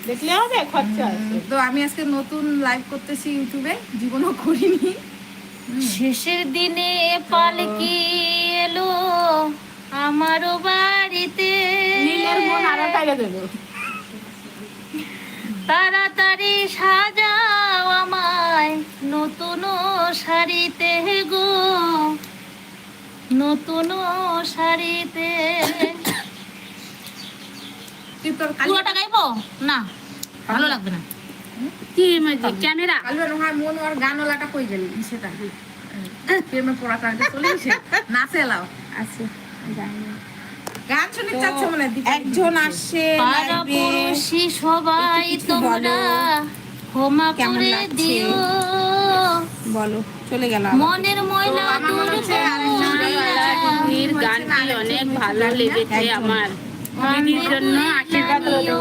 দেখলে হবে খরচা আছে। তো আমি আজকে নতুন লাইভ করতেছি ইউটিউবে, জীবনও করিনি। শেষের দিনে পালকি এলো আমারও বাড়িতে, নীলের মন আরো টাইলে দেবো। তাড়াতাড়ি সাজাও আমায় নতুন শাড়িতে গো, নতুন শাড়িতে। তুই তোর পুরোটা গাইবো না, ভালো লাগবে না। কি ক্যামেরা কালুর হয় মন আর গানওয়ালাটা কই গেলি সেটা প্রেমে পড়াটা চলে গেছে, নাচে লাও আছে গান শুনে চাচ্ছে মনে হয়। একজন আসছে পাড়াপড়শি সবাই কিছু বলো। তোমরা ক্ষমা কেমন করে লাগছে? দিও, বলো চলে গেল মনের ময়লা দূর দিদির গানটি অনেক ভালো লেগেছে আমার। দিদির জন্য আশীর্বাদ রইলো।